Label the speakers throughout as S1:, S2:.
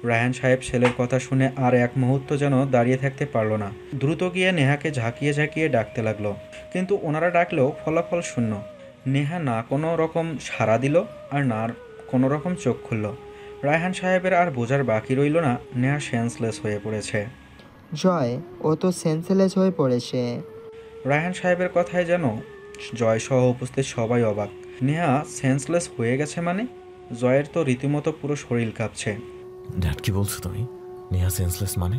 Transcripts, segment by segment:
S1: রায়হান সাহেব ছেলের কথা শুনে আর এক মুহূর্ত যেন দাঁড়িয়ে থাকতে পারল না। দ্রুত গিয়ে নেহাকে ঝাঁকিয়ে ঝাঁকিয়ে ডাকতে লাগলো, কিন্তু ওনারা ডাকলেও ফলাফল শূন্য। নেহা না কোনো রকম সাড়া দিল, আর না কোনো রকম চোখ খুলল। রায়হান সাহেবের আর বোঝার বাকি রইল না নেহা সেন্সলেস হয়ে পড়েছে।
S2: জয়, ও তো সেন্সলেস হয়ে পড়েছে।
S1: রায়হান সাহেবের কথায় যেন জয়সহ উপস্থিত সবাই অবাক। নেহা সেন্সলেস হয়ে গেছে মানে? জয়ের তো রীতিমতো পুরো শরীর কাঁপছে।
S3: ড্যাড, কি বলছো তুমি? নেহা সেন্সলেস মানে?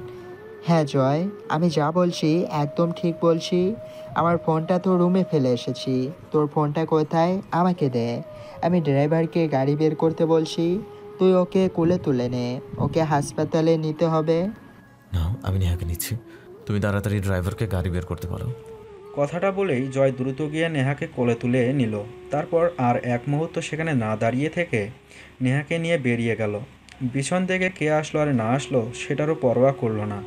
S2: হ্যাঁ জয়, আমি যা বলছি একদম ঠিক বলছি। আমার ফোনটা তো রুমে ফেলে এসেছি। তোর ফোনটা কোথায়, আমাকে দে। আমি ড্রাইভারকে গাড়ি বের করতে বলছি। তুই ওকে কোলে তুলে নে, ওকে হাসপাতালে নিতে হবে।
S3: না, আমি নেহাকে নিচ্ছি। তুমি তাড়াতাড়ি ড্রাইভারকে গাড়ি বের করতে পারো।
S1: কথাটা বলেই জয় দ্রুত গিয়ে নেহাকে কোলে তুলে নিল। তারপর আর এক মুহূর্ত সেখানে না দাঁড়িয়ে থেকে নেহাকে নিয়ে বেরিয়ে গেল। পিছন থেকে কে আসলো আর না আসলো সেটারও পরোয়া করলো না।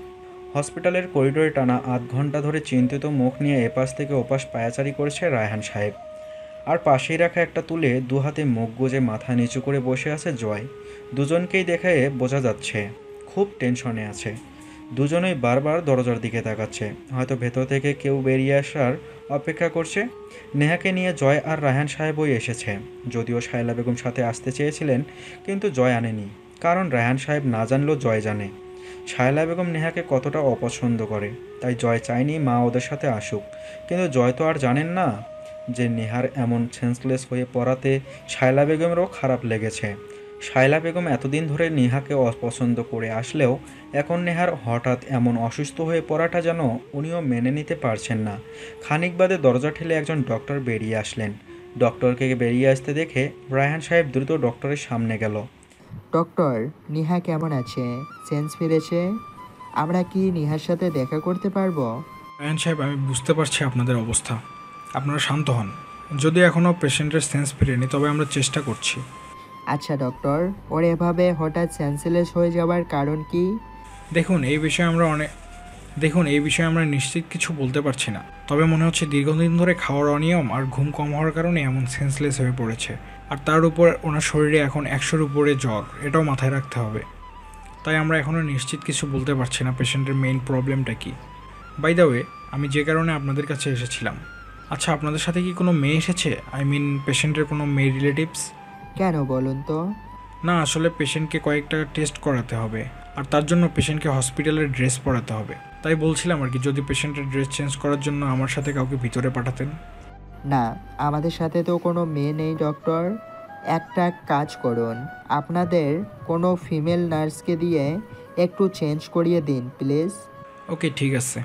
S1: হসপিটালের করিডোরে টানা আধ ঘন্টা ধরে চিন্তিত মুখ নিয়ে এপাশ থেকে ওপাশ পায়াচারি করেছে রায়হান সাহেব। আর পাশেই রাখা একটা তুলে দু হাতে মুখ গুজে মাথা নিচু করে বসে আছে জয়। দুজনকেই দেখে বোঝা যাচ্ছে খুব টেনশনে আছে। দুজনেই বারবার দরজার দিকে তাকাচ্ছে, হয়তো ভেতর থেকে কেউ বেরিয়ে আসার অপেক্ষা করছে। নেহাকে নিয়ে জয় আর রায়হান সাহেবই এসেছে। যদিও শায়লা বেগম সাথে আসতে চেয়েছিলেন, কিন্তু জয় আনেনি, কারণ রায়হান সাহেব না জানলেও জয় জানে শায়লা বেগম নেহাকে কতটা অপছন্দ করে। তাই জয় চায়নি মা ওদের সাথে আসুক। কিন্তু জয় তো আর জানেন না যে নেহার এমন সেন্সলেস হয়ে পড়াতে শায়লা বেগমেরও খারাপ লেগেছে। শায়লা বেগম এতদিন ধরে নেহাকে অপছন্দ করে আসলেও এখন নেহার হঠাৎ এমন অসুস্থ হয়ে পড়াটা যেন উনিও মেনে নিতে পারছেন না। খানিক বাদে দরজা ঠেলে একজন ডক্টর বেরিয়ে আসলেন। ডক্টরকে বেরিয়ে আসতে দেখে রায়হান সাহেব দ্রুত ডক্টরের সামনে গেল।
S2: ডক্টর, নিহা কেমন আছে? সেন্স ফিরেছে? আমরা কি নিহার সাথে দেখা করতে পারবো?
S4: রায়হান সাহেব, আমি বুঝতে পারছি আপনাদের অবস্থা। আপনারা শান্ত হন। যদি এখনও পেশেন্টের সেন্স ফিরেনি, তবে আমরা চেষ্টা করছি।
S2: আচ্ছা ডক্টর, ওর এভাবে হঠাৎ সেন্সলেস হয়ে যাওয়ার কারণ কি?
S4: দেখুন, এই বিষয়ে আমরা নিশ্চিত কিছু বলতে পারছি না। তবে মনে হচ্ছে দীর্ঘদিন ধরে খাওয়ার অনিয়ম আর ঘুম কম হওয়ার কারণে এমন সেন্সলেস হয়ে পড়েছে। আর তার উপর ওনার শরীরে এখন 100-র উপরে জ্বর, এটাও মাথায় রাখতে হবে। তাই আমরা এখনও নিশ্চিত কিছু বলতে পারছি না পেশেন্টের মেইন প্রবলেমটা কী। বাই দ্য ওয়ে, আমি যে কারণে আপনাদের কাছে এসেছিলাম, আচ্ছা, আপনাদের সাথে কি কোনো মেয়ে এসেছে? আই মিন, পেশেন্টের কোনো মেয়ে রিলেটিভস?
S2: কেন বলুন তো?
S4: না, আসলে পেশেন্টকে কয়েকটা টেস্ট করাতে হবে, আর তার জন্য পেশেন্টকে হসপিটালের ড্রেস পরাতে হবে। তাই বলছিলাম আর কি, যদি পেশেন্টের ড্রেস চেঞ্জ করার জন্য আমার সাথে কাউকে ভিতরে পাঠাতেন।
S2: না, আমাদের সাথে তো কোনো মেয়ে নেই ডক্টর। একটা কাজ করুন, আপনাদের কোনো ফিমেল নার্সকে দিয়ে একটু চেঞ্জ করিয়ে দিন প্লিজ।
S4: ওকে, ঠিক আছে।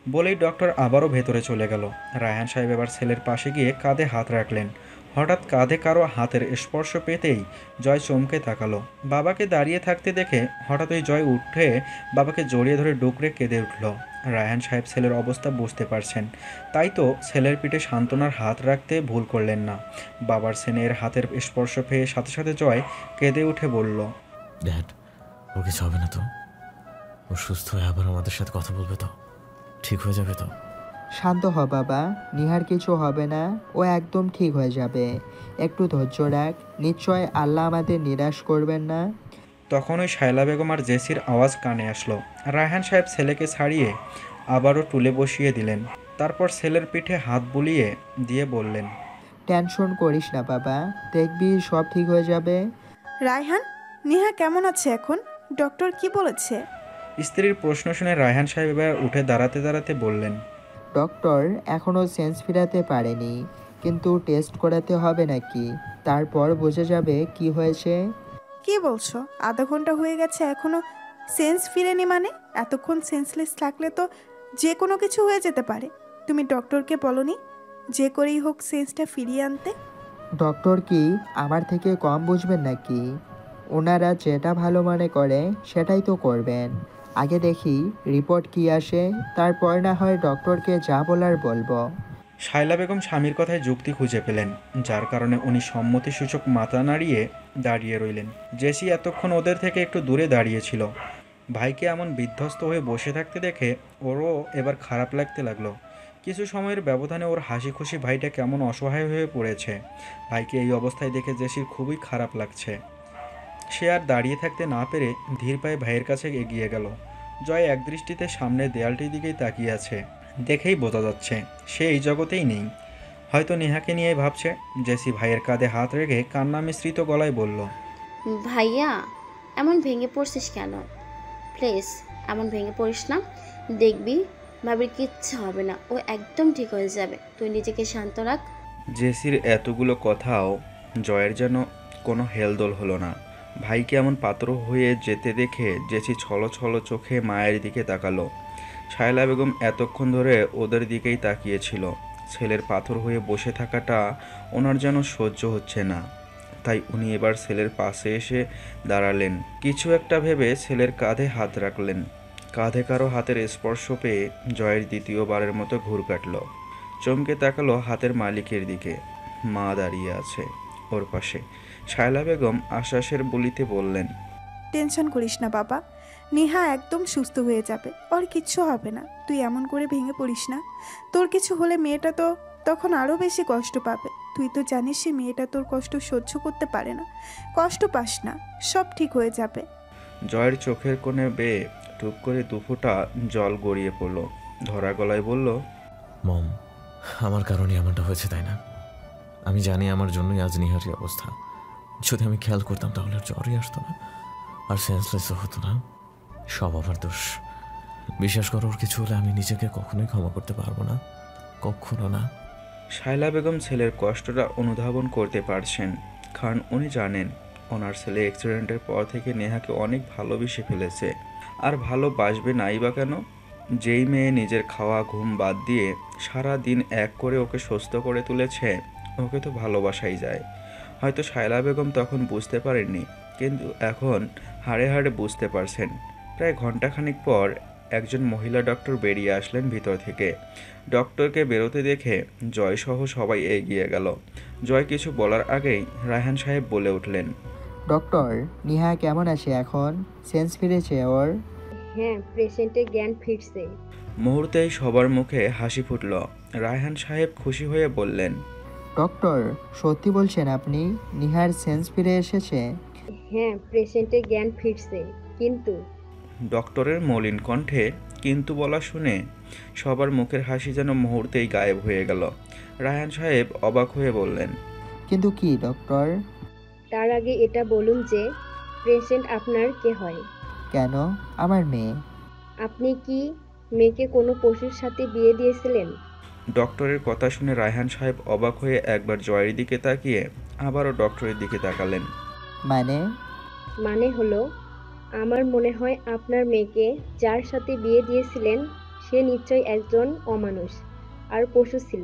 S1: বলেই ডক্টর আবারও ভেতরে চলে গেল। রায়হান সাহেব এবার ছেলের পাশে গিয়ে কাঁধে হাত রাখলেন। হঠাৎ কাঁধে কারো হাতের স্পর্শ পেতেই জয় চমকে তাকালো। বাবাকে দাঁড়িয়ে থাকতে দেখে হঠাৎই জয় উঠে বাবাকে জড়িয়ে ধরে ডুকরে কেঁদে উঠল। রায়হান সাহেব ছেলের অবস্থা বুঝতে পারছেন, তাই তো ছেলের পিঠে সান্ত্বনার হাত রাখতে ভুল করলেন না। বাবার স্নেহের হাতের স্পর্শ পেয়ে সাথে সাথে জয় কেঁদে উঠে বলল,
S3: ড্যাড, ওর কিছু হবে না তো? ও সুস্থ হয়ে আবার আমাদের সাথে কথা বলবে তো? ঠিক হয়ে যাবে তো?
S2: শান্ত হ বাবা, নিহার কিছু হবে না। ও একদম ঠিক হয়ে যাবে। একটু ধৈর্য রাখ, নিশ্চয় আল্লাহ আমাদের নিরাশ করবেন না।
S1: তখন ওই শায়লা বেগম আর জেসির আওয়াজ কানে আসলো। রায়হান সাহেব ছেলেকে ছাড়িয়ে আবারও টুলে বসিয়ে দিলেন। তারপর ছেলের পিঠে হাত বুলিয়ে দিয়ে বললেন,
S2: টেনশন করিস না বাবা, দেখবি সব ঠিক হয়ে যাবে।
S5: রায়হান, নেহা কেমন আছে এখন? ডক্টর কি বলেছে?
S1: স্ত্রীর প্রশ্ন শুনে রায়হান সাহেব এবার উঠে দাঁড়াতে দাঁড়াতে বললেন,
S2: ডক্টর এখনও সেন্স ফিরাতে পারেনি, কিন্তু টেস্ট করাতে হবে নাকি? তারপর বোঝা যাবে কি হয়েছে।
S5: কি বলছো? আধা ঘন্টা হয়ে গেছে এখনো সেন্স ফিরেনি মানে? এতক্ষণ সেন্সলেস থাকলে তো যে কোনো কিছু হয়ে যেতে পারে। তুমি ডক্টরকে বলনি যে করেই হোক সেন্সটা ফিরিয়ে আনতে?
S2: ডক্টর কি আমার থেকে কম বুঝবেন নাকি? ওনারা যেটা ভালো মনে করে সেটাই তো করবেন। আগে দেখি রিপোর্ট কি আসে, তারপর না হয় ডক্টরকে যা বলার বলবো।
S1: শায়লা বেগম স্বামীর কথায় যুক্তি খুঁজে পেলেন, যার কারণে উনি সম্মতিসূচক মাথা নাড়িয়ে দাঁড়িয়ে রইলেন। জেসি এতক্ষণ ওদের থেকে একটু দূরে দাঁড়িয়েছিল। ভাইকে এমন বিধ্বস্ত হয়ে বসে থাকতে দেখে ওরও এবার খারাপ লাগতে লাগলো। কিছু সময়ের ব্যবধানে ওর হাসি খুশি ভাইটা কেমন অসহায় হয়ে পড়েছে। ভাইকে এই অবস্থায় দেখে জেসির খুবই খারাপ লাগছে। সে আর দাঁড়িয়ে থাকতে না পেরে ধীর পায়ে ভাইয়ের কাছে এগিয়ে গেল। জয় একদৃষ্টিতে সামনের দেয়ালটির দিকেই তাকিয়ে আছে। দেখেই বোঝা যাচ্ছে সে এই জগতেই নেই। হয়তো নেহাকে নিয়ে ভাবছে। জেসি ভাইয়ের কাঁধে হাত রেখে কান্না মিশ্রিত গলায় বলল,
S6: ভাইয়া এমন ভেঙে পড়ছিস কেন? প্লিজ এমন ভেঙে পড়িস না। দেখবি ভাবির কিচ্ছু হবে না, ও একদম ঠিক হয়ে যাবে। তুই নিজেকে শান্ত রাখ।
S1: জেসির এতগুলো কথাও জয়ের যেন কোনো হেলদোল হলো না। ভাইকে এমন পাত্র হয়ে যেতে দেখে জেসি ছলো ছলো চোখে মায়ের দিকে তাকালো। শায়লা বেগম এতক্ষণ ধরে ওদের দিকেই তাকিয়েছিল। ছেলের পাথর হয়ে বসে থাকাটা ওনার যেন সহ্য হচ্ছে না। তাই উনি এবার ছেলের পাশে এসে দাঁড়ালেন। কিছু একটা ভেবে ছেলের কাঁধে হাত রাখলেন। কাঁধে কারো হাতের স্পর্শ পেয়ে জয়ের দ্বিতীয়বারের মতো ঘুর কাটল। চমকে তাকালো হাতের মালিকের দিকে। মা দাঁড়িয়ে আছে ওর পাশে। শায়লা বেগম আশ্বাসের বলিতে বললেন,
S5: টেনশন করিস না বাবা, নেহা একদম সুস্থ হয়ে যাবে, ওর কিচ্ছু হবে না। তুই এমন করে ভেঙে পড়িস না। তোর কিছু হলে মেয়েটা তো তখন আরও বেশি কষ্ট পাবে। তুই তো জানিস সে মেয়েটা তোর কষ্ট সহ্য করতে পারে না। কষ্ট পাস না, সব ঠিক হয়ে যাবে।
S1: জয়ের চোখের কোণে বেয়ে টুপ করে দুফোঁটা জল গড়িয়ে পড়ল। ধরা গলায় বলল,
S3: মম, আমার কারণে এমনটা হয়েছে, তাই না? আমি জানি আমার জন্যই আজ নিহারের অবস্থা। যদি আমি খেয়াল করতাম তাহলে আর জ্বরই আসতো না, আর সেন্সলেসও হতো না। সব আমার দোষ। বিশ্বাস করো, ওর কিছু হলে আমি নিজেকে কখনোই ক্ষমা করতে পারবো না, কখনো না।
S1: শায়লা বেগম ছেলের কষ্টটা অনুধাবন করতে পারছেন, কারণ উনি জানেন ওনার ছেলে অ্যাক্সিডেন্টের পর থেকে নেহাকে অনেক ভালোবেসে ফেলেছে। আর ভালোবাসবে নাই বা কেন? যেই মেয়ে নিজের খাওয়া ঘুম বাদ দিয়ে সারা দিন এক করে ওকে সুস্থ করে তুলেছে, ওকে তো ভালোবাসাই যায়। হয়তো শায়লা বেগম তখন বুঝতে পারেননি, কিন্তু এখন হাড়ে হাড়ে বুঝতে পারছেন। প্রায় ঘন্টাখানিক পর একজন মহিলা ডক্টর বেরিয়ে আসলেন ভিতর থেকে। ডক্টরকে বেরোতে দেখে জয়সহ সবাই এগিয়ে গেল। জয় কিছু বলার আগেই রায়হান সাহেব বলে উঠলেন,
S2: ডক্টর, নেহা কেমন আছে এখন? সেন্স ফিরেছে ওর?
S7: হ্যাঁ, পেশেন্টের জ্ঞান ফিরছে।
S1: মুহূর্তেই সবার মুখে হাসি ফুটল। রায়হান সাহেব খুশি হয়ে বললেন,
S2: ডক্টর, সত্যি বলছেন আপনি? নেহার সেন্স ফিরে এসেছে?
S7: হ্যাঁ, পেশেন্টের জ্ঞান ফিরছে, কিন্তু
S1: ডক্টরের মলিন কণ্ঠে কিন্তু বলা শুনে সবার মুখের হাসি যেন মুহূর্তেই গায়েব হয়ে গেল। রায়হান সাহেব অবাক হয়ে বললেন,
S2: কিন্তু কি ডক্টর?
S7: তার আগে এটা বলুন যে পেশেন্ট আপনার কে হয়?
S2: কেন? আমার মেয়ে।
S7: আপনি কি মেয়েকে কোনো পশুর সাথে বিয়ে দিয়েছিলেন?
S1: ডক্টরের কথা শুনে রায়হান সাহেব অবাক হয়ে একবার জয়ের দিকে তাকিয়ে আবারও ডক্টরের দিকে তাকালেন।
S2: মানে?
S7: মানে হলো, আমার মনে হয় আপনার মেয়েকে যার সাথে বিয়ে দিয়েছিলেন সে নিশ্চয়ই একজন অমানুষ আর পশু ছিল।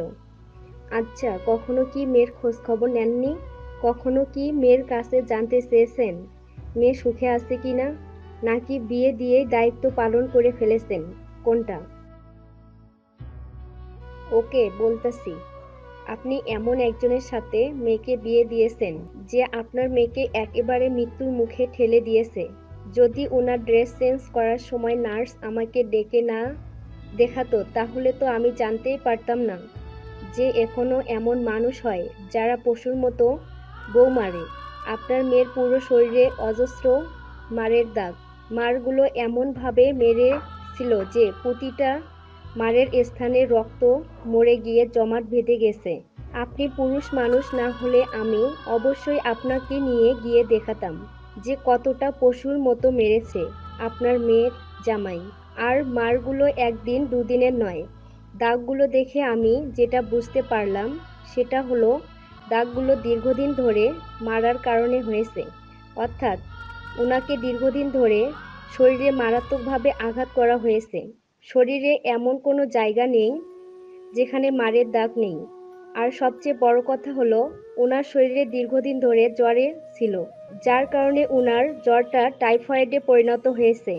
S7: আচ্ছা, কখনো কি মেয়ের খোঁজ খবর নেননি? কখনো কি মেয়ের কাছে জানতে চেয়েছেন মেয়ে সুখে আছে কিনা? নাকি বিয়ে দিয়েই দায়িত্ব পালন করে ফেলেছেন? কোনটা? ওকে, বলতেছি। আপনি এমন একজনের সাথে মেয়েকে বিয়ে দিয়েছেন যে আপনার মেয়েকে একেবারে মৃত্যুর মুখে ঠেলে দিয়েছে। যদি ওনার ড্রেস চেঞ্জ করার সময় নার্স আমাকে ডেকে না দেখাতো তাহলে তো আমি জানতেই পারতাম না যে এখনো এমন মানুষ হয় যারা পশুর মতো বউ মারে। আপনার মেয়ের পুরো শরীরে অজস্র মারের দাগ। মারগুলো এমনভাবে মেরেছিল যে প্রতিটা মারের স্থানে রক্ত মরে গিয়ে জমাট বেঁধে গেছে। আপনি পুরুষ মানুষ না হলে আমি অবশ্যই আপনাকে নিয়ে গিয়ে দেখাতাম যে কতটা পশুর মতো মেরেছে আপনার মেয়ের জামাই। আর মারগুলো একদিন দুদিনের নয়। দাগগুলো দেখে আমি যেটা বুঝতে পারলাম সেটা হলো দাগগুলো দীর্ঘদিন ধরে মারার কারণে হয়েছে। অর্থাৎ ওনাকে দীর্ঘদিন ধরে শরীরে মারাত্মকভাবে আঘাত করা হয়েছে। শরীরে এমন কোনো জায়গা নেই যেখানে মারের দাগ নেই। আর সবচেয়ে বড় কথা হলো ওনার শরীরে দীর্ঘদিন ধরে জ্বরে ছিল, যার কারণে ওনার জ্বরটা টাইফয়েডে পরিণত হয়েছে।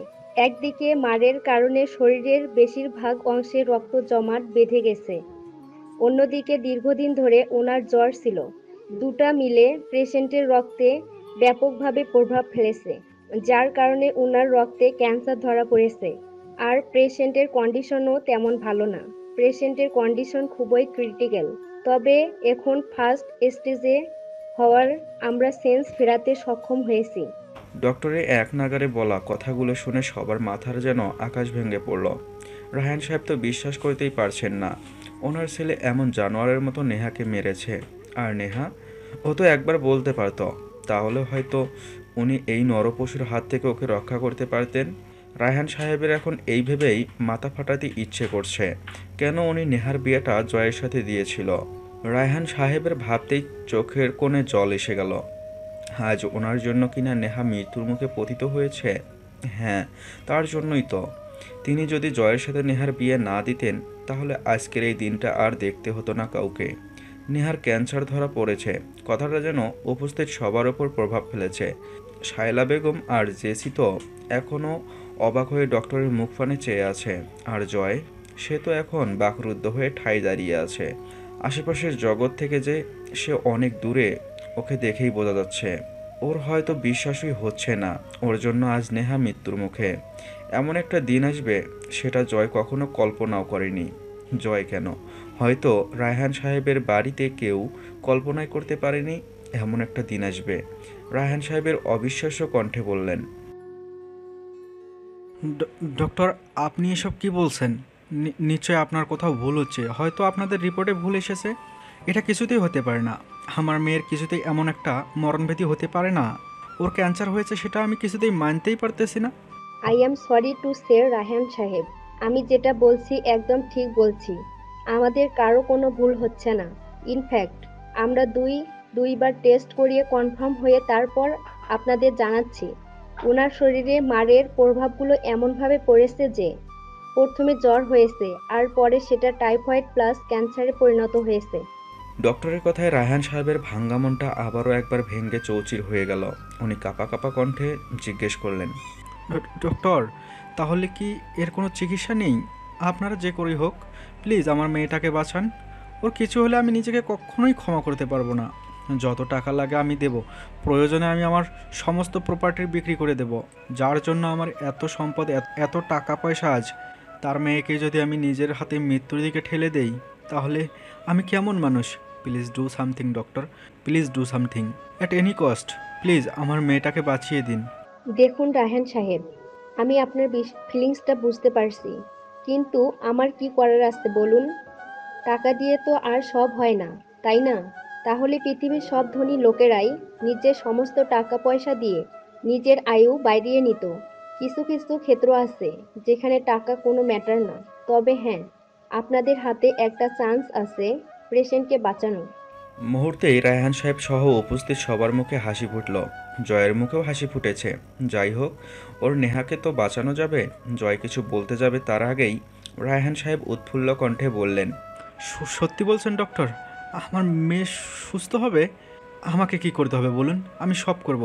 S7: একদিকে মারের কারণে শরীরের বেশিরভাগ অংশে রক্ত জমাট বেঁধে গেছে, অন্যদিকে দীর্ঘদিন ধরে ওনার জ্বর ছিল। দুটা মিলে পেশেন্টের রক্তে ব্যাপকভাবে প্রভাব ফেলেছে, যার কারণে ওনার রক্তে ক্যান্সার ধরা পড়েছে। আর পেশেন্টের কন্ডিশনও তেমন ভালো না। পেশেন্টের কন্ডিশন খুবই ক্রিটিক্যাল। তবে এখন ফার্স্ট স্টেজে হওয়ার আমরা সেন্স ফেরাতে সক্ষম হয়েছি।
S1: ডক্টরের এক নাগারে বলা কথাগুলো শুনে সবার মাথার যেন আকাশ ভেঙে পড়ল। রায়হান সাহেব তো বিশ্বাস করতেই পারছেন না ওনার ছেলে এমন জানোয়ারের মতো নেহাকে মেরেছে। আর নেহা, ও তো একবার বলতে পারতো, তাহলে হয়তো উনি এই নরপশুর হাত থেকে ওকে রক্ষা করতে পারতেন। রায়হান সাহেবের এখন এই ভেবেই মাথা ফাটাতে ইচ্ছে করছে, কেন উনি নেহার বিয়েটা জয়ের সাথে দিয়েছিল। রায়হান সাহেবের ভাবতেই চোখের কোণে জল এসে গেল। আজ ওনার জন্য কিনা নেহা মৃত্যুর মুখে পতিত হয়েছে। হ্যাঁ, তার জন্যই তো। তিনি যদি জয়ের সাথে নেহার বিয়ে না দিতেন তাহলে আজকের এই দিনটা আর দেখতে হতো না কাউকে। নেহার ক্যান্সার ধরা পড়েছে, কথাটা যেন উপস্থিত সবার ওপর প্রভাব ফেলেছে। শায়লা বেগম আর জেসি তো এখনও অবাক হয়ে ডক্টরের মুখপানে চেয়ে আছে। আর জয়, সে তো এখন বাকরুদ্ধ হয়ে ঠায় দাঁড়িয়ে আছে। আশেপাশের জগৎ থেকে যে সে অনেক দূরে, ওকে দেখেই বোঝা যাচ্ছে। ওর হয়তো বিশ্বাসই হচ্ছে না ওর জন্য আজ নেহা মৃত্যুর মুখে। এমন একটা দিন আসবে সেটা জয় কখনো কল্পনাও করেনি। জয় কেন, হয়তো রায়হান সাহেবের বাড়িতে কেউ কল্পনাই করতে পারেনি এমন একটা দিন আসবে। রায়হান সাহেবের অবিশ্বাস্য কণ্ঠে বললেন,
S4: ডক্টর, আপনি এসব কি বলছেন? নিশ্চয়ই আপনার কোথাও ভুল হচ্ছে, হয়তো আপনাদের রিপোর্টে ভুল এসেছে। এটা কিছুতেই হতে পারে না। আমার মেয়ের কিছুতেই এমন একটা মরণব্যাধি হতে পারে না। ওর ক্যান্সার হয়েছে সেটা আমি কিছুতেই মানতেই পারতেছি না।
S7: I am sorry to say Raihan সাহেব, আমি যেটা বলছি একদম ঠিক বলছি। আমাদের কারো কোনো ভুল হচ্ছে না। ইনফ্যাক্ট আমরা দুইবার টেস্ট করিয়ে কনফার্ম হয়ে তারপর আপনাদের জানাচ্ছি। ওনার শরীরে মারের প্রভাবগুলো এমনভাবে পড়েছে যে প্রথমে জ্বর হয়েছে আর পরে সেটা টাইফয়েড প্লাস ক্যান্সারে পরিণত হয়েছে।
S1: ডক্টরের কথায় রায়হান সাহেবের ভাঙ্গা মনটা আবারও একবার ভেঙে চৌচির হয়ে গেল। উনি কাঁপা কাঁপা কণ্ঠে জিজ্ঞেস করলেন,
S4: ডক্টর, তাহলে কি এর কোনো চিকিৎসা নেই? আপনারা যে করেই হোক প্লিজ আমার মেয়েটাকে বাঁচান। ওর কিছু হলে আমি নিজেকে কখনোই ক্ষমা করতে পারবো না। যত টাকা লাগে আমি দেব, প্রয়োজনে আমি আমার সমস্ত প্রপার্টি বিক্রি করে দেব। যার জন্য আমার এত সম্পদ, এত টাকা পয়সা আজ, তার মেয়েকে যদি আমি নিজের হাতে মৃত্যুর দিকে ঠেলে দেই তাহলে আমি কেমন মানুষ? Please do something doctor, please do something at any cost. Please আমার মেয়েটাকে বাঁচিয়ে দিন।
S7: দেখুন রায়হান সাহেব, আমি আপনার ফিলিংসটা বুঝতে পারছি, কিন্তু আমার কি করার আছে বলুন? টাকা দিয়ে তো আর সব হয় না, তাই না? তাহলে পৃথিবীর সব ধনী লোকেরাই নিজের সমস্ত টাকা পয়সা দিয়ে নিজের আয়ু বাড়িয়ে নিত। কিছু কিছু ক্ষেত্র আছে যেখানে টাকা কোনো ম্যাটার না। তবে হ্যাঁ, আপনাদের হাতে একটা চান্স আছে পেশেন্টকে বাঁচানোর।
S1: মুহূর্তেই রায়হান সাহেব সহ উপস্থিত সবার মুখে হাসি ফুটল। জয়ের মুখেও হাসি ফুটেছে। যাই হোক, ওর নেহাকে তো বাঁচানো যাবে। জয় কিছু বলতে যাবে তার আগেই রায়হান সাহেব উৎফুল্ল কণ্ঠে বললেন,
S4: সত্যি বলছেন ডক্টর? আমার মেয়ে সুস্থ হবে? আমাকে কি করতে হবে বলুন, আমি সব করব।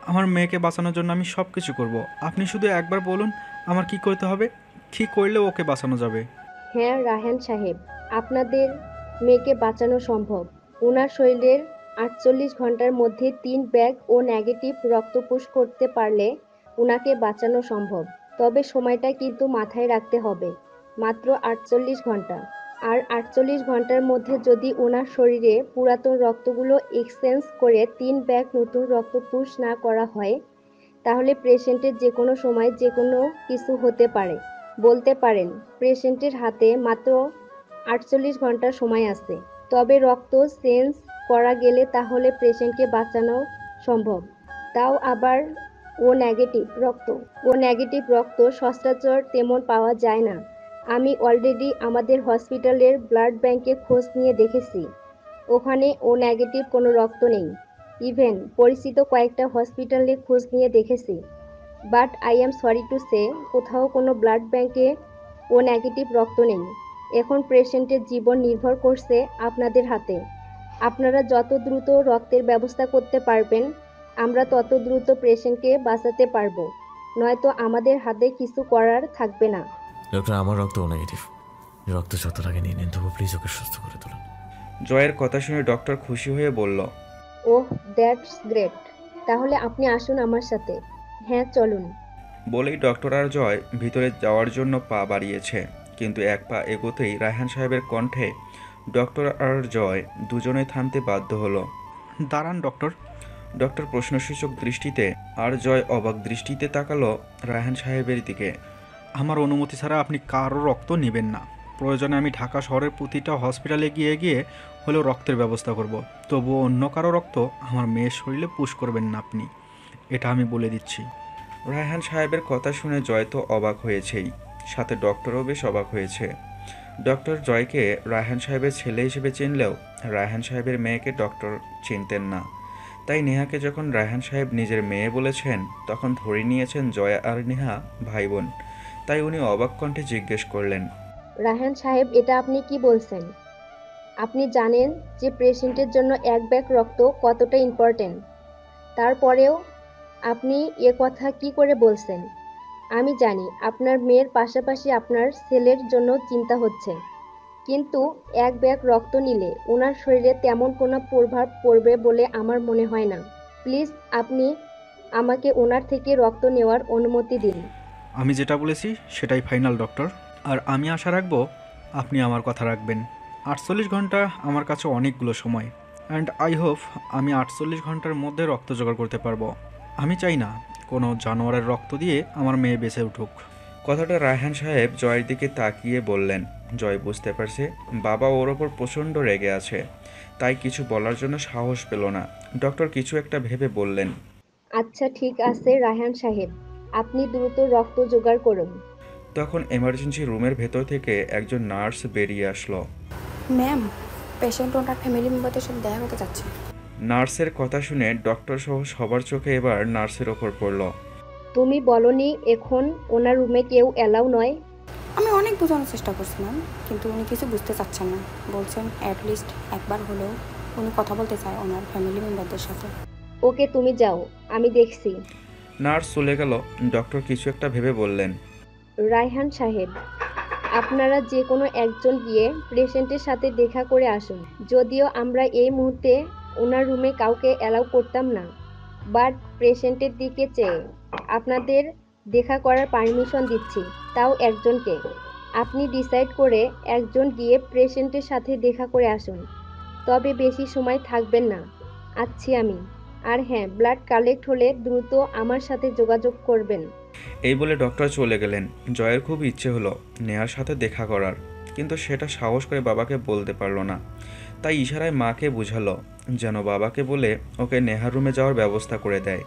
S4: আমার মেয়েকে বাঁচানোর জন্য আমি সব কিছু করব। আপনি শুধু একবার বলুন আমার কি করতে হবে, কি করলে ওকে বাঁচানো যাবে।
S7: হ্যাঁ রায়হান সাহেব, আপনাদের মেয়েকে বাঁচানো সম্ভব। ওনার শরীরের 48 ঘন্টার মধ্যে 3 ব্যাগ ও নেগেটিভ রক্ত পুশ করতে পারলে ওনাকে বাঁচানো সম্ভব। তবে সময়টা কিন্তু মাথায় রাখতে হবে, মাত্র 48 ঘন্টা। আর 48 ঘন্টার মধ্যে যদি ওনার শরীরে পুরাতন রক্তগুলো এক্সচেঞ্জ করে 3 ব্যাগ নতুন রক্ত পুশ না করা হয় তাহলে পেশেন্টের যে কোনো সময় যে কোনো কিছু হতে পারে। বলতে পারেন পেশেন্টের হাতে মাত্র 48 ঘন্টার সময় আছে। তবে রক্ত চেঞ্জ করা গেলে তাহলে পেশেন্টকে বাঁচানো সম্ভব, তাও আবার ও নেগেটিভ রক্ত সচরাচর তেমন পাওয়া যায় না। আমি অলরেডি আমাদের হসপিটালের ব্লাড ব্যাংকে খোঁজ নিয়ে দেখেছি, ওখানে ও নেগেটিভ কোনো রক্ত নেই। ইভেন পরিচিত কয়েকটা হসপিটালে খোঁজ নিয়ে দেখেছি, but I am sorry to say কোথাও কোনো ব্লাড ব্যাংকে ও নেগেটিভ রক্ত নেই। এখন পেশেন্টের জীবন নির্ভর করছে আপনাদের হাতে। আপনারা যত দ্রুত রক্তের ব্যবস্থা করতে পারবেন আমরা তত দ্রুত পেশেন্টকে বাঁচাতে পারবো, নয়তো আমাদের হাতে কিছু করার থাকবে না।
S3: ডক্টর, আমার রক্ত নেগেটিভ। রক্ত যত লাগে নিয়ে নিন, তবু প্লিজ ওকে সুস্থ করে তুলুন।
S1: জয়ের কথা শুনে ডক্টর খুশি হয়ে বলল,
S7: ওহ, দ্যাটস গ্রেট। তাহলে আপনি আসুন আমার সাথে। হ্যাঁ চলুন।
S1: বলেই ডক্টর আর জয় ভিতরে যাওয়ার জন্য পা বাড়িয়েছে, কিন্তু এক পা এগোতেই রায়হান সাহেবের কণ্ঠে ডক্টর আর জয় দুজনে থামতে বাধ্য হলো।
S4: দাঁড়ান ডক্টর।
S1: ডক্টর প্রশ্নসূচক দৃষ্টিতে আর জয় অবাক দৃষ্টিতে তাকালো রায়হান সাহেবের দিকে। আমার অনুমতি ছাড়া আপনি কারো রক্ত নেবেন না। প্রয়োজনে আমি ঢাকা শহরের প্রতিটা হসপিটালে গিয়ে গিয়ে হলেও রক্তের ব্যবস্থা করব। তবুও অন্য কারো রক্ত আমার মেয়ের শরীরে পুশ করবেন না আপনি, এটা আমি বলে দিচ্ছি। রায়হান সাহেবের কথা শুনে জয় তো অবাক হয়েছেই, সাথে ডক্টরও বেশ অবাক হয়েছে। ডক্টর জয়কে রায়হান সাহেবের ছেলে হিসেবে চিনলেও রায়হান সাহেবের মেয়েকে ডক্টর চিনতেন না। তাই নেহাকে যখন রায়হান সাহেব নিজের মেয়ে বলেছেন তখন ধরে নিয়েছেন জয় আর নেহা ভাই বোন। তাই উনি অবাক কণ্ঠে জিজ্ঞেস করলেন,
S7: রায়হান সাহেব, এটা আপনি কি বলছেন? আপনি জানেন যে পেশেন্টের জন্য এক ব্যাগ রক্ত কতটা ইম্পর্টেন্ট, তারপরেও আপনি এ কথা কি করে বলছেন? আমি জানি আপনার মেয়ের পাশাপাশি আপনার ছেলের জন্য চিন্তা হচ্ছে, কিন্তু এক ব্যাগ রক্ত নিলে ওনার শরীরে তেমন কোনো প্রভাব পড়বে বলে আমার মনে হয় না। প্লিজ আপনি আমাকে ওনার থেকে রক্ত নেওয়ার অনুমতি দিন।
S1: আমি যেটা বলেছি সেটাই ফাইনাল ডক্টর, আর আমি আশা রাখবো আপনি আমার কথা রাখবেন। 48 ঘন্টা আমার কাছে অনেকগুলো সময়, অ্যান্ড আই হোপ আমি 48 ঘন্টার মধ্যে রক্ত জোগাড় করতে পারবো। আমি চাই না কোনো জানোয়ারের রক্ত দিয়ে আমার মেয়ে বেঁচে উঠুক। কথাটা রায়হান সাহেব জয়ের দিকে তাকিয়ে বললেন। জয় বুঝতে পারছে বাবা ওর ওপর প্রচণ্ড রেগে আছে, তাই কিছু বলার জন্য সাহস পেল না। ডক্টর কিছু একটা ভেবে বললেন,
S7: আচ্ছা ঠিক আছে রায়হান সাহেব, আপনি দ্রুত রক্ত জোগাড় করুন।
S1: তখন এমার্জেন্সি রুমের ভেতর থেকে একজন নার্স বেরিয়ে আসলো।
S8: ম্যাম, পেশেন্ট ওনার ফ্যামিলি মেম্বারদের সাথে দেখা করতে চাচ্ছে।
S1: নার্সের কথা শুনে ডক্টর সহ সবার চোখে এবার নার্সের ওপর পড়ল।
S7: তুমি বলনি এখন ওনার রুমে কেউ অ্যালাউ নয়?
S8: আমি অনেক বোঝানোর চেষ্টা করছি ম্যাম, কিন্তু উনি কিছু বুঝতে চাচ্ছেন না। বলছেন অ্যাটলিস্ট একবার হলেও উনি কথা বলতে চায় ওনার ফ্যামিলি মেম্বারদের সাথে।
S7: ওকে তুমি যাও, আমি দেখছি।
S1: নার্স চলে গেল। ডক্টর কিছু একটা ভেবে বললেন,
S7: রায়হান সাহেব, আপনারা যে কোনো একজন গিয়ে পেশেন্টের সাথে দেখা করে আসুন। যদিও আমরা এই মুহূর্তে ওনার রুমে কাউকে অ্যালাউ করতাম না, বাট পেশেন্টের দিকে চেয়ে আপনাদের দেখা করার পারমিশন দিচ্ছি, তাও একজনকে। আপনি ডিসাইড করে একজন গিয়ে পেশেন্টের সাথে দেখা করে আসুন, তবে বেশি সময় থাকবেন না। আচ্ছা আমি, আর হ্যাঁ, ব্লাড কালেক্ট হলে দ্রুত আমার সাথে যোগাযোগ করবেন।
S1: এই বলে ডক্টর চলে গেলেন। জয়ের খুব ইচ্ছে হলো নেহার সাথে দেখা করার, কিন্তু সেটা সাহস করে বাবাকে বলতে পারলো না। তাই ইশারায় মাকে বুঝালো যেন বাবাকে বলে ওকে নেহার রুমে যাওয়ার ব্যবস্থা করে দেয়।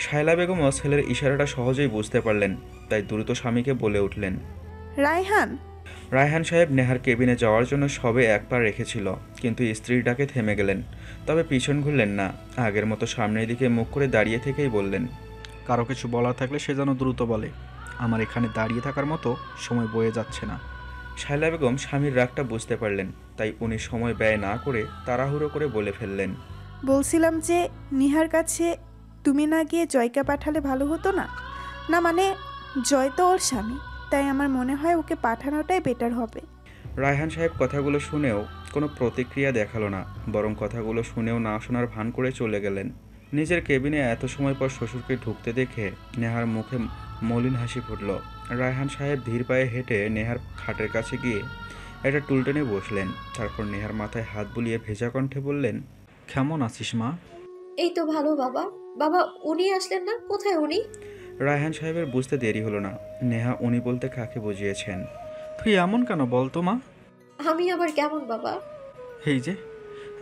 S1: শায়লা বেগমও ছেলের ইশারাটা সহজেই বুঝতে পারলেন, তাই দ্রুত স্বামীকে বলে উঠলেন।
S5: রায়হান,
S1: রায়হান সাহেব নেহার কেবিনে যাওয়ার জন্য সবে এক পা রেখেছিল, কিন্তু স্ত্রীর ডাকে থেমে গেলেন। তবে পিছন ঘুরলেন না, আগের মতো সামনের দিকে মুখ করে দাঁড়িয়ে থেকেই বললেন, কারো কিছু বলার থাকলে সে যেন দ্রুত বলে, আমার এখানে দাঁড়িয়ে থাকার মতো সময় বয়ে যাচ্ছে না। শায়লা বেগম স্বামীর রাগটা বুঝতে পারলেন, তাই উনি সময় ব্যয় না করে তাড়াহুড়ো করে বলে ফেললেন,
S5: বলছিলাম যে নিহার কাছে তুমি না গিয়ে জয়কে পাঠালে ভালো হতো না? না মানে জয় তো ওর স্বামী, তাই আমার মনে হয় ওকে পাঠানোটাই বেটার হবে।
S1: রায়হান সাহেব কথাগুলো শুনেও কোনো প্রতিক্রিয়া দেখালো না, বরং কথাগুলো শুনেও না শোনার ভান করে চলে গেলেন। নিজের কেবিনে এত সময় পর শ্বশুরকে ঢুকতে দেখে নেহার মুখে মলিন হাসি ফুটল। রায়হান সাহেব ধীর পায়ে হেঁটে নেহার খাটের কাছে গিয়ে একটা টুল টেনে বসলেন। তারপর নেহার মাথায় হাত বুলিয়ে ভেজা কণ্ঠে বললেন, কেমন আছিস মা?
S9: এই তো ভালো বাবা। বাবা, উনি আসলেন না? কোথায় উনি?
S1: রায়হান সাহেবের বুঝতে দেরি হলো না, নেহা উনি বলতে কাকে বুঝিয়েছেন। তুই এমন কেন বলতো মা?
S9: আমি আবার কেমন বাবা?
S1: এই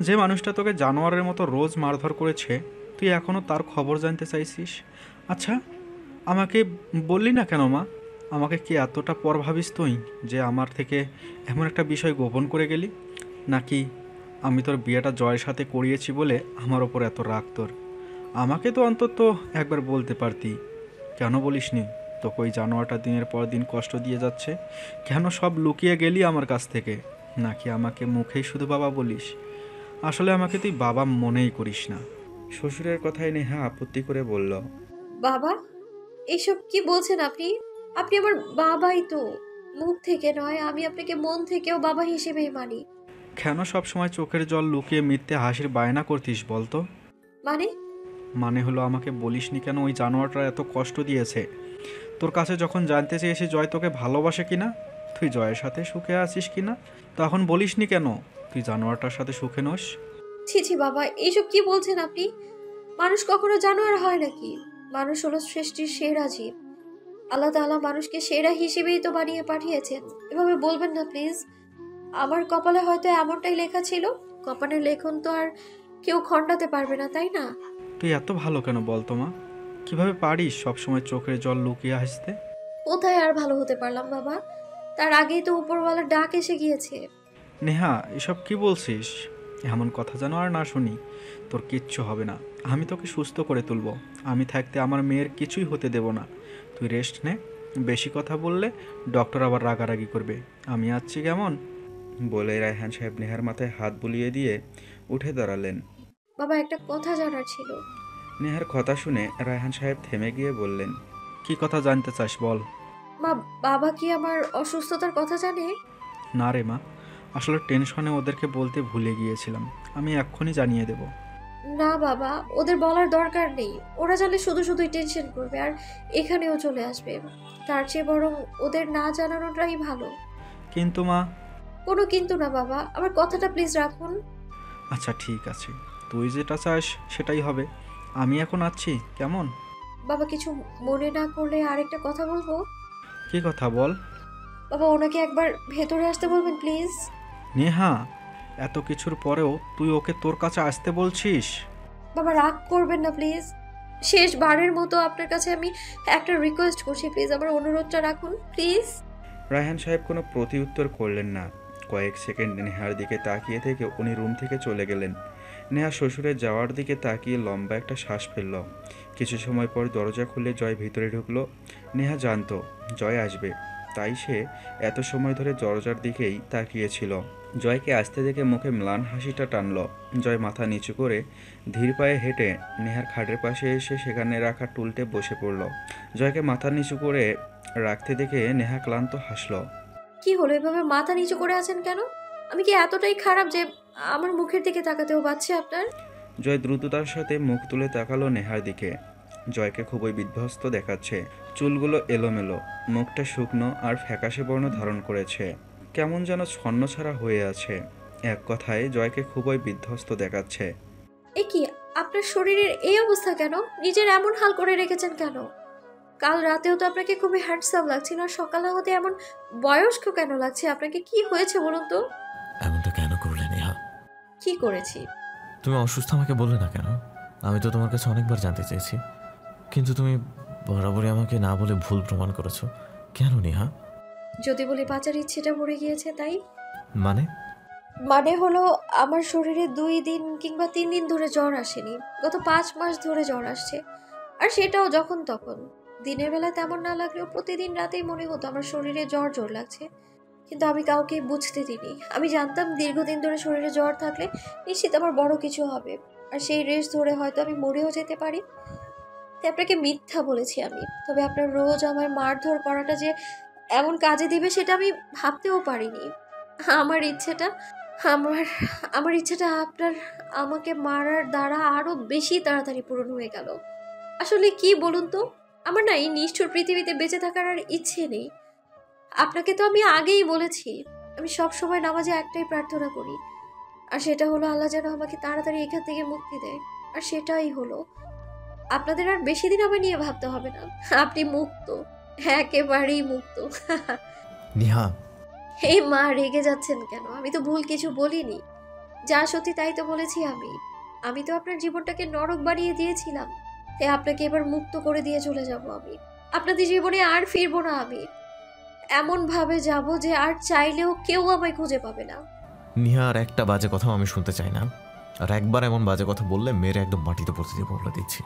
S1: যে মানুষটা তোকে জানোয়ারের মতো রোজ মারধর করেছে, তুই এখনও তার খবর জানতে চাইছিস? আচ্ছা, আমাকে বললি না কেন মা? আমাকে কি এতটা পর ভাবিস তুই যে আমার থেকে এমন একটা বিষয় গোপন করে গেলি? নাকি আমি তোর বিয়েটা জয়ের সাথে করিয়েছি বলে আমার ওপর এত রাগ তোর? আমাকে তো অন্তত একবার বলতে পারতি। কেন বলিসনি? তোকে ওই জানোয়ারটা দিনের পর দিন কষ্ট দিয়ে যাচ্ছে, কেন সব লুকিয়ে গেলি আমার কাছ থেকে? নাকি আমাকে মুখেই শুধু বাবা বলিস? আসলে আমাকে তুই বাবা মনেই করিস না। শ্বশুরের কথায় নেহা আপত্তি করে বলল,
S9: বাবা, এসব কি বলছেন আপনি? আপনি আমার বাবাই তো, মুখ থেকে নয়, আমি আপনাকে মন থেকেও বাবা হিসেবেই মানি।
S1: কেন সব সময় চোখের জল লুকিয়ে মিথ্যে হাসির বায়না করতিস বলতো? মানে হলো আমাকে বলিসনি কেন ওই জানোয়ারটা এত কষ্ট দিয়েছে? তোর কাছে যখন জানতে চেয়েছি জয় তোকে ভালোবাসে কিনা, তুই জয়ের সাথে সুখে আছিস কিনা, তখন বলিসনি কেন তুই জানোয়ারটার সাথে সুখে নোস?
S9: ছি ছি বাবা, এইসব কি বলছেন আপনি? মানুষ কখনো জানোয়ার হয় নাকি? মানুষ হলো সৃষ্টির সেরা জীব। আল্লাহ তাআলা মানুষকে সেরা হিসেবেই তো বানিয়ে পাঠিয়েছেন। এভাবে বলবেন না প্লিজ। আমার কপালে হয়তো এমনটাই লেখা ছিল। কপালের লেখন তো আর কেউ খণ্ডাতে পারবে না, তাই না?
S1: তুই এত ভালো কেন বলতো মা? কিভাবে পারিস সবসময় চোখের জল লুকিয়ে হাসতে?
S9: কোথায় আর ভালো হতে পারলাম বাবা? তার আগেই তো উপরওয়ালার ডাক এসে গিয়েছে।
S1: নেহা, এসব কি বলছিস? এমন কথা যেন আর না শুনি। তোর কিচ্ছু হবে না। আমি তোকে সুস্থ করে তুলবো। আমি থাকতে আমার মেয়ের কিছুই হতে দেব না। তুই রেস্ট নে। বেশি কথা বললে ডক্টর আবার রাগারাগি করবে। আমি আছি কেমন? বলে রায়হান সাহেব নেহার মাথায় হাত বুলিয়ে দিয়ে উঠে দাঁড়ালেন।
S9: বাবা, একটা কথা জানার ছিল।
S1: নেহার কথা শুনে রায়হান সাহেব থেমে গিয়ে বললেন, কি কথা জানতে চাস বল।
S9: মা, বাবা কি আমার অসুস্থতার কথা জানে?
S1: না রে মা, আসলে টেনশনে ওদেরকে বলতে ভুলে গিয়েছিলাম। আমি এক্ষুনি জানিয়ে দেব।
S9: না বাবা, ওদের বলার দরকার নেই। ওরা জানলে শুধু শুধুই টেনশন করবে আর এখানেও চলে আসবে। তার চেয়ে বরং ওদের না জানানোটাই ভালো।
S1: কিন্তু মা।
S9: কোনো কিন্তু না বাবা, আমার কথাটা প্লিজ রাখুন।
S1: আচ্ছা ঠিক আছে, তুই যেটা চাস সেটাই হবে। আমি এখন আছি কেমন?
S9: বাবা, কিছু মনে না করলে আরেকটা কথা বলবো।
S1: কি কথা বল।
S9: বাবা, ওনাকে একবার ভেতরে আসতে বলবেন প্লিজ।
S1: নেহা, এত কিছুর পরেও তুই ওকে তোর কাছে আসতে বলছিস?
S9: বাবা, রাগ করবেন না প্লিজ। শেষবারের মতো আপনার কাছে আমি একটা রিকোয়েস্ট করছি, প্লিজ আমার অনুরোধটা রাখুন প্লিজ।
S1: রায়হান সাহেব কোনো প্রতিউত্তর করলেন না। কয়েক সেকেন্ড নেহার দিকে তাকিয়ে থেকে উনি রুম থেকে চলে গেলেন। নেহা শ্বশুরের যাওয়ার দিকে তাকিয়ে লম্বা একটা শ্বাস ফেলল। কিছু সময় পর দরজা খুলে জয় ভিতরে ঢুকলো। নেহা জানতো জয় আসবে, তাই সে এত সময় ধরে দরজার দিকেই তাকিয়েছিল। জয়কে আসতে দেখে মুখে ম্লান হাসিটা টানল। জয় মাথা নিচু করে ধীর পায়ে হেঁটে নেহার খাটের পাশে এসে সেখানে রাখা টুলটে বসে পড়ল। জয়কে মাথা নিচু করে রাখতে দেখে নেহা ক্লান্ত হাসল।
S9: কি হলো, এভাবে মাথা নিচু করে আছেন কেন? আমি কি এতটাই খারাপ যে আমার মুখের দিকে তাকাতেও পাচ্ছে আপনার?
S1: জয় দ্রুততার সাথে মুখ তুলে তাকালো নেহার দিকে। জয়কে খুবই বিধ্বস্ত দেখাচ্ছে। চুলগুলো এলোমেলো, মুখটা শুকনো আর ফ্যাকাশে বর্ণ ধারণ করেছে। কেমন যেন ছন্নছাড়া হয়ে আছে। এক কথায় জয়কে খুবই বিধ্বস্ত দেখাচ্ছে।
S9: এ কি, আপনার শরীরের এই অবস্থা কেন? নিজের এমন হাল করে রেখেছেন কেন? কাল রাতেও তো আপনাকে খুবই হ্যান্ডসাম লাগছিল, আর সকালে হতে এমন বয়স্ক কেন লাগছে আপনাকে? কি হয়েছে বলুন তো?
S3: এমনটা কেন করলে নেহা?
S9: কি করেছি?
S3: তুমি অসুস্থ আমাকে বললে না কেন? আমি তো তোমার কাছে অনেকবার জানতে চেয়েছি, কিন্তু তুমি বরাবরই আমাকে না বলে ভুল প্রমাণ করেছো। কেন নেহা?
S9: যদি বলি বাঁচার ইচ্ছেটা মরে গিয়েছে তাই।
S3: মানে?
S9: মানে হলো আমার শরীরে 2 দিন কিংবা 3 দিন ধরে জ্বর আসেনি। গত 5 মাস ধরে জ্বর আসছে, আর সেটাও যখন তখন। দিনের বেলা তেমন না লাগলেও প্রতিদিন রাতেই মনে হতো আমার শরীরে জ্বর জ্বর লাগছে। কিন্তু আমি কাউকে বুঝতে দিইনি। আমি জানতাম দীর্ঘদিন ধরে শরীরে জ্বর থাকলে নিশ্চিত আমার বড় কিছু হবে, আর সেই রেশ ধরে হয়তো আমি মরেও যেতে পারি। তাই আপনাকে মিথ্যা বলেছি আমি। তবে আপনার রোজ আমার মারধর করাটা যে এমন কাজে দিবে সেটা আমি ভাবতেও পারিনি। আমার ইচ্ছেটা আমার আমার ইচ্ছেটা আপনার আমাকে মারার দ্বারা আরো বেশি তাড়াতাড়ি পূরণ হয়ে গেল। আসলে কি বলুন তো, আমার না এই নিষ্ঠুর পৃথিবীতে বেঁচে থাকার আর ইচ্ছে নেই। আপনাকে তো আমি আগেই বলেছি, আমি সব সময় নামাজে একটাই প্রার্থনা করি, আর সেটা হলো আল্লাহ যেন আমাকে তাড়াতাড়ি এখান থেকে মুক্তি দেয়। আর সেটাই হলো। আপনাদের আর বেশি দিন আমায় নিয়ে ভাবতে হবে না। আপনি মুক্ত, একেবারেই মুক্ত।
S3: নেহা,
S9: এই মা, রেগে যাচ্ছেন কেন? আমি তো ভুল কিছু বলিনি। যা সত্যি তাই তো বলেছি আমি। আমি তো আপনার জীবনটাকে নরক বানিয়ে দিয়েছিলাম, তাই আপনাকে এবার মুক্ত করে দিয়ে চলে যাব আমি। আপনাদের জীবনে আর ফিরবো না আমি। এমন ভাবে যাব যে আর চাইলেও কেউ আমায় খুঁজে পাবে না।
S3: নেহা, আর একটা বাজে কথাও আমি শুনতে চাই না। আর একবার এমন বাজে কথা বললে মেরে একদম মাটিতে পড়তে দেবো বলে দিচ্ছি।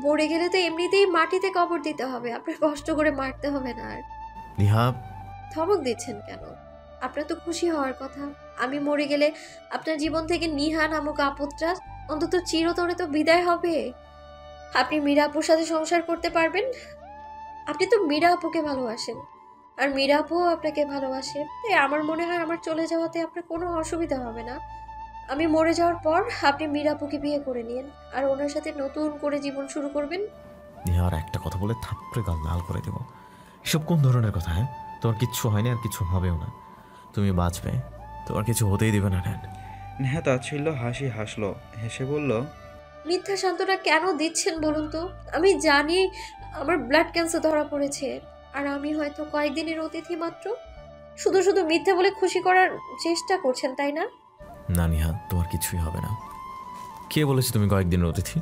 S9: মরে গেলে তো এমনিতেই মাটিতে কবর দিতে হবে, আপনার কষ্ট করে মারতে হবে না আর।
S3: নেহা,
S9: ধমক দিচ্ছেন কেন? আপনার তো খুশি হওয়ার কথা। আমি মরে গেলে আপনার জীবন থেকে নিহা নামক আপদটা অন্তত চিরতরে তো বিদায় হবে। আপনি মীরা আপুর সাথে সংসার করতে পারবেন। আপনি তো মীরা আপুকে ভালোবাসেন, আর মীরা আপুও আপনাকে ভালোবাসে। তাই আমার মনে হয় আমার চলে যাওয়াতে আপনার কোনো অসুবিধা হবে না। আমি মরে যাওয়ার পর আপনি মীরা আপুকে বিয়ে করে নিন, আর ওনার সাথে নতুন করে জীবন শুরু করবেন।
S3: নেহা, আর একটা কথা বলে থাপড়ে গাল লাল করে দেবো। এসব কোন ধরনের কথা? হ্যাঁ, তোমার কিচ্ছু হয়নি, আর কিছু হবেও না। তুমি বাঁচবে, তোমার কিছু হতেই দেবে না ড্যাড।
S1: নেহা তাচ্ছিল্য হাসি হাসল, হেসে বলল,
S9: মিথ্যা সান্ত্বনা কেন দিচ্ছেন বলুন তো? আমি জানি আমার ব্লাড ক্যান্সার ধরা পড়েছে, আর আমি হয়তো কয়েকদিনের অতিথি মাত্র। শুধু শুধু মিথ্যা বলে খুশি করার চেষ্টা করছেন, তাই না?
S3: না নিহা, তোমার কিছুই হবে না। কে বলেছে তুমি কয়েকদিনের অতিথি?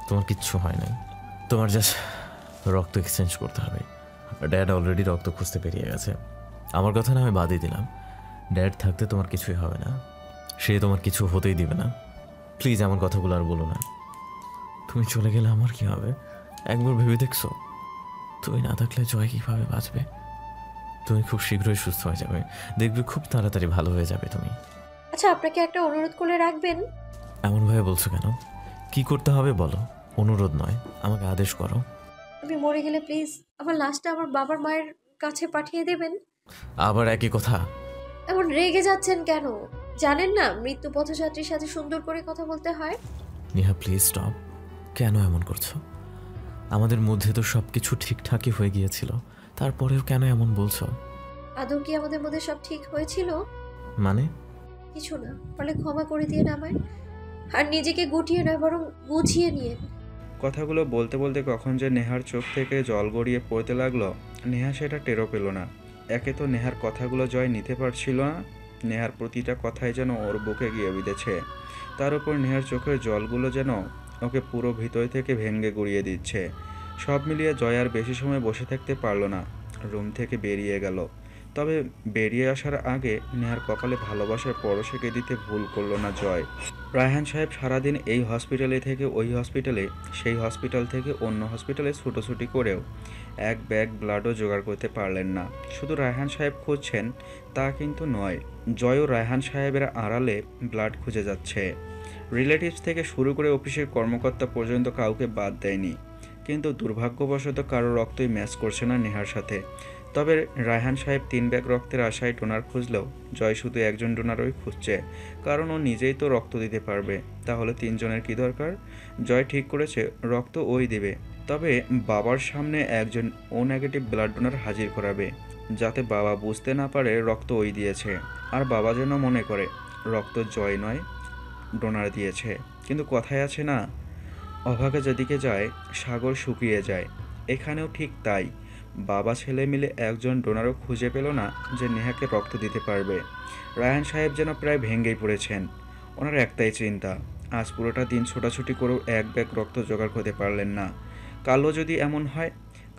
S3: তোমার কিচ্ছু হয় নাই। তোমার জাস্ট রক্ত এক্সচেঞ্জ করতে হবে। ড্যাড অলরেডি রক্ত খুঁজতে পেরিয়ে গেছে। আমার কথা না আমি বাদই দিলাম, ড্যাড থাকতে তোমার কিছুই হবে না, সে তোমার কিছু হতেই দিবে না। প্লিজ এমন কথাগুলো আর বলো না। তুমি চলে গেলে আমার কি হবে একবার ভেবে দেখছো? তুমি না থাকলে জয় কীভাবে বাঁচবে? তুমি খুব শীঘ্রই সুস্থ হয়ে যাবে, দেখবে খুব তাড়াতাড়ি ভালো হয়ে যাবে তুমি।
S9: আচ্ছা, আপনাকে একটা অনুরোধ করে রাখবেন?
S3: এমনভাবে বলছো কেন? কি করতে হবে বলো। অনুরোধ নয়, আমাকে আদেশ করো।
S9: আমি মরে গেলে প্লিজ আমার লাশটা আমার বাবার মায়ের কাছে পাঠিয়ে দেবেন।
S3: আবার একই কথা?
S9: এমন রেগে যাচ্ছেন কেন? জানেন না মৃত্যু পথযাত্রীর সাথে সুন্দর করে কথা বলতে হয়?
S3: Neha please stop. কেন এমন করছো? আমাদের মধ্যে তো সব কিছু ঠিকঠাকই হয়ে গিয়েছিল, তারপরেও কেন এমন বলছো?
S9: আদৌ কি আমাদের মধ্যে সব ঠিক হয়েছিল?
S3: মানে?
S9: কিছু না, পারলে ক্ষমা করে দিয়ে আমায়। আর নিজেকে গুটিয়ে নয়, বরং গুছিয়ে নিয়ে।
S1: কথাগুলো বলতে বলতে কখন যে নেহার চোখ থেকে জল গড়িয়ে পড়তে লাগলো, নেহা সেটা টেরও পেল না। একে তো নেহার কথাগুলো জয় নিতে পারছিল না, নেহার প্রতিটা কথাই যেন ওর বুকে গিয়ে বিঁধেছে। তার উপর নেহার চোখের জলগুলো যেন ওকে পুরো ভিতর থেকে ভেঙে গুড়িয়ে দিচ্ছে। সব মিলিয়ে জয় আর বেশি সময় বসে থাকতে পারল না, রুম থেকে বেরিয়ে গেল। তবে বেরিয়ে আসার আগে নেহার কপালে ভালোবাসার পরশেকে দিতে ভুল করলো না জয়। রায়হান সাহেব সারাদিন এই হসপিটালে থেকে ওই হসপিটালে, সেই হসপিটাল থেকে অন্য হসপিটালে ছুটোছুটি করেও এক ব্যাগ ব্লাডও জোগাড় করতে পারলেন না। শুধু রায়হান সাহেব খুঁজছেন তা কিন্তু নয়, জয়ও রায়হান সাহেবের আড়ালে ব্লাড খুঁজে যাচ্ছে। রিলেটিভস থেকে শুরু করে অফিসের কর্মকর্তা পর্যন্ত কাউকে বাদ দেয়নি, কিন্তু দুর্ভাগ্যবশত কারো রক্তই ম্যাচ করছে না নেহার সাথে। তবে রায়হান সাহেব 3 ব্যাগ রক্তের আশায় ডোনার খুঁজলেও জয় শুধু একজন ডোনারই খুঁজছে, কারণ ও নিজেই তো রক্ত দিতে পারবে। তাহলে 3 জনের কী দরকার? জয় ঠিক করেছে রক্ত ওই দেবে, তবে বাবার সামনে একজন ও নেগেটিভ ব্লাড ডোনার হাজির করাবে, যাতে বাবা বুঝতে না পারে রক্ত ওই দিয়েছে, আর বাবা যেন মনে করে রক্ত জয় নয় ডোনার দিয়েছে। কিন্তু কথায় আছে না, অভাগা যেদিকে যায় সাগর শুকিয়ে যায়। এখানেও ঠিক তাই, বাবা ছেলে মিলে একজন ডোনারও খুঁজে পেল না যে নেহাকে রক্ত দিতে পারবে। রায়হান সাহেব যেন প্রায় ভেঙেই পড়েছেন। ওনার একটাই চিন্তা, আজ পুরোটা দিন ছোটাছুটি করেও এক ব্যাগ রক্ত জোগাড় করতে পারলেন না। কালও যদি এমন হয়,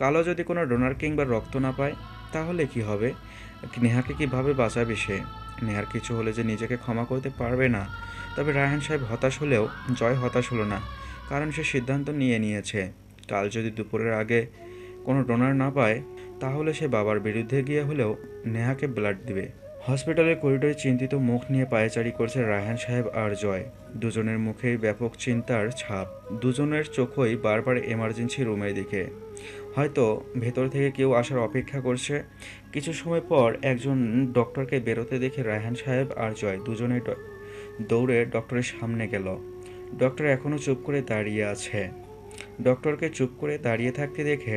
S1: কালও যদি কোনো ডোনার কিংবা রক্ত না পায়, তাহলে কি হবে? নেহাকে কিভাবে বাঁচাবে সে? নেহার কিছু হলে যে নিজেকে ক্ষমা করতে পারবে না। তবে রায়হান সাহেব হতাশ হলেও জয় হতাশ হলো না, কারণ সে সিদ্ধান্ত নিয়েছে কাল যদি দুপুরের আগে কোনো ডোনার না পায়, তাহলে সে বাবার বিরুদ্ধে গিয়ে হলেও নেহাকে ব্লাড দিবে। হসপিটালের করিডোরে চিন্তিত মুখ নিয়ে পায়চারি করছে রায়হান সাহেব আর জয়। দুজনের মুখেই ব্যাপক চিন্তার ছাপ, দুজনের চোখই বারবার এমার্জেন্সি রুমের দিকে। হয়তো ভেতর থেকে কেউ আসার অপেক্ষা করছে। কিছু সময় পর একজন ডক্টরকে বেরোতে দেখে রায়হান সাহেব আর জয় দুজনেই দৌড়ে ডক্টরের সামনে গেল। ডক্টর এখনও চুপ করে দাঁড়িয়ে আছে। ডক্টরকে চুপ করে দাঁড়িয়ে থাকতে দেখে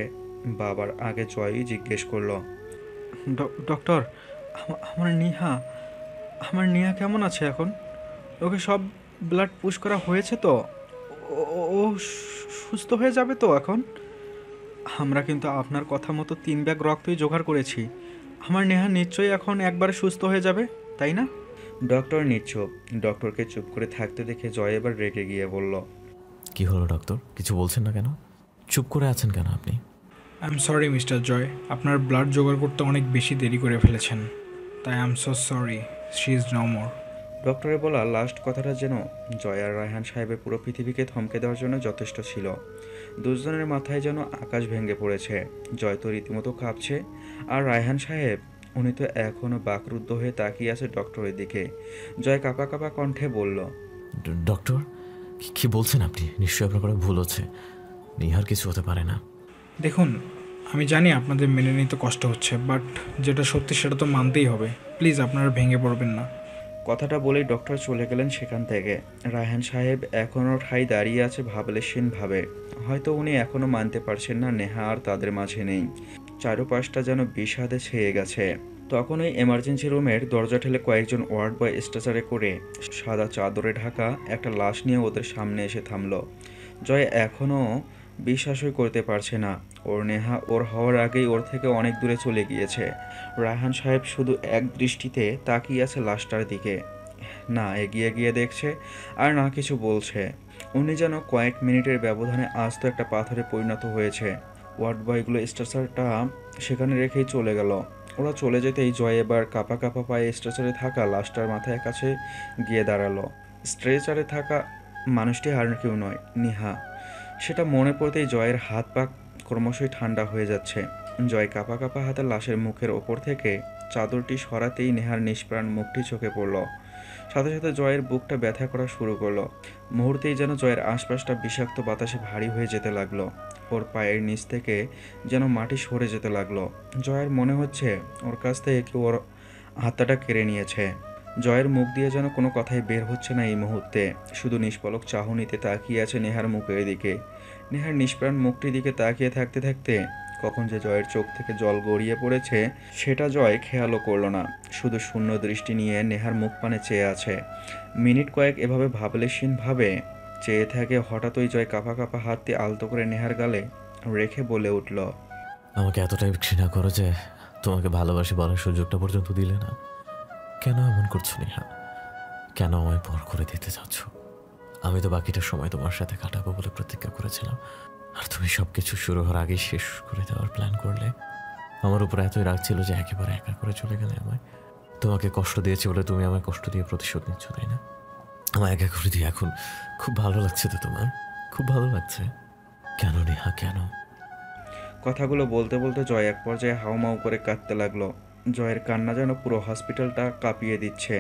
S1: বাবার আগে জয়ই জিজ্ঞেস করলো, ডক্টর, আমার নেহা কেমন আছে এখন? ওকে সব ব্লাড পুশ করা হয়েছে তো? ও সুস্থ হয়ে যাবে তো এখন? আমরা কিন্তু আপনার কথা মতো 3 ব্যাগ রক্তই জোগাড় করেছি। আমার নেহা নিশ্চয়ই এখন একবারে সুস্থ হয়ে যাবে, তাই না? ডক্টর নিশ্চুপ। ডক্টরকে চুপ করে থাকতে দেখে জয় এবার রেগে গিয়ে বলল,
S3: কি হলো ডক্টর, কিছু বলছেন না কেন? চুপ করে আছেন কেন আপনি?
S4: আই এম সরি মিস্টার জয়, আপনার ব্লাড জোগাড় করতে অনেক বেশি দেরি করে ফেলেছেন, তাই I am so sorry, she is no more.
S1: ডক্টরের বলা লাস্ট কথাটা যেন জয় আর রায়হান সাহেবের পুরো পৃথিবীকে থমকে দেওয়ার জন্য যথেষ্ট ছিল। দুজনের মাথায় যেন আকাশ ভেঙে পড়েছে। জয় তো রীতিমতো কাঁপছে, আর রায়হান সাহেব উনি তো এখনও বাকরুদ্ধ হয়ে তাকিয়ে আছে ডক্টরের দিকে। জয় কাঁপা কাঁপা কণ্ঠে বলল,
S3: ডক্টর, কি বলছেন আপনি? নিশ্চয়ই আপনার কোনো ভুল হচ্ছে, নিহার কিছু হতে পারে না।
S4: দেখুন, আমি জানি আপনাদের মেনে নিতে কষ্ট হচ্ছে, বাট যেটা সত্যি সেটা তো মানতেই হবে। প্লিজ আপনারা ভেঙে পড়বেন না।
S1: কথাটা বলেই ডক্টর চলে গেলেন সেখান থেকে। রায়হান সাহেব এখনও ঠাই দাঁড়িয়ে আছে ভাবলেশীনভাবে। হয়তো উনি এখনও মানতে পারছেন না নেহা আর তাদের মাঝে নেই। চারপাশটা যেন বিষাদে ছেয়ে গেছে। তখনই এমার্জেন্সি রুমের দরজা ঠেলে কয়েকজন ওয়ার্ড বয় স্ট্রেচারে করে সাদা চাদরে ঢাকা একটা লাশ নিয়ে ওদের সামনে এসে থামলো। জয় এখনও বিশ্বাসই করতে পারছে না ওর নেহা ওর হওয়ার আগেই ওর থেকে অনেক দূরে চলে গিয়েছে। রায়হান সাহেব শুধু এক দৃষ্টিতে তাকিয়ে আছে লাশটার দিকে, না এগিয়ে গিয়ে দেখছে আর না কিছু বলছে। উনি যেন কয়েক মিনিটের ব্যবধানে আজ তো একটা পাথরে পরিণত হয়েছে। ওয়ার্ড বয়গুলো স্ট্রেচারটা সেখানে রেখেই চলে গেল। ওরা চলে যেতেই জয় এবার কাঁপা কাঁপা পায়ে স্ট্রেচারে থাকা লাশটার মাথায় কাছে গিয়ে দাঁড়ালো। স্ট্রেচারে থাকা মানুষটি আর কেউ নয়, নেহা। সেটা মনে পড়তেই জয়ের হাত পা ক্রমশই ঠান্ডা হয়ে যাচ্ছে। জয় কাঁপা কাঁপা হাতে লাশের মুখের ওপর থেকে চাদরটি সরাতেই নেহার নিষ্প্রাণ মুখটি চোখে পড়ল। সাথে সাথে জয়ের বুকটা ব্যথা করা শুরু করলো। মুহূর্তেই যেন জয়ের আশপাশটা বিষাক্ত বাতাসে ভারী হয়ে যেতে লাগলো। ওর পায়ের নিচ থেকে যেন মাটি সরে যেতে লাগলো। জয়ের মনে হচ্ছে ওর কাছ থেকে কেউ ওর হাতটা কেড়ে নিয়েছে। জয়ের মুখ দিয়ে যেন কোনো কথাই বের হচ্ছে না এই মুহূর্তে, শুধু নিষ্পলক চাহনিতে তাকিয়ে আছে নেহার মুখের দিকে। নেহার নিষ্প্রাণ মুখটির দিকে তাকিয়ে থাকতে থাকতে কখন যে জয়ের চোখ থেকে জল গড়িয়ে পড়েছে সেটা জয় খেয়ালও করলো না। শুধু শূন্য দৃষ্টি নিয়ে নেহার মুখ পানে চেয়ে আছে। মিনিট কয়েক এভাবে ভাবলেশীনভাবে চেয়ে থাকে। হঠাৎই জয় কাঁপা কাঁপা হাত দিয়ে আলতো করে নেহার গালে রেখে বলে উঠল,
S3: আমাকে এতটাই ঘৃণা করো যে তোমাকে ভালোবাসি বলার সুযোগটা পর্যন্ত দিলে না। কেন এমন করছো নেহা? কেন আমায় পর করে দিতে চাচ্ছ? আমি তো বাকিটা সময় তোমার সাথে কাটাবো বলে প্রতিজ্ঞা করেছিলাম, আর তুমি সব কিছু শুরু হওয়ার আগেই শেষ করে দেওয়ার প্ল্যান করলে। আমার উপর এতই রাগ ছিল যে একেবারে একা করে চলে গেলে আমায়। তোমাকে কষ্ট দিয়েছি বলে তুমি আমায় কষ্ট দিয়ে প্রতিশোধ নিচ্ছ, তাই না? আমায় একা করে দিয়ে এখন খুব ভালো লাগছে তো তোমার? খুব ভালো লাগছে? কেন নেহা, কেন?
S1: কথাগুলো বলতে বলতে জয় এক পর্যায়ে হাউমাউ করে কাঁদতে লাগলো। জয়ের কান্না যেন পুরো হসপিটালটা কাঁপিয়ে দিচ্ছে।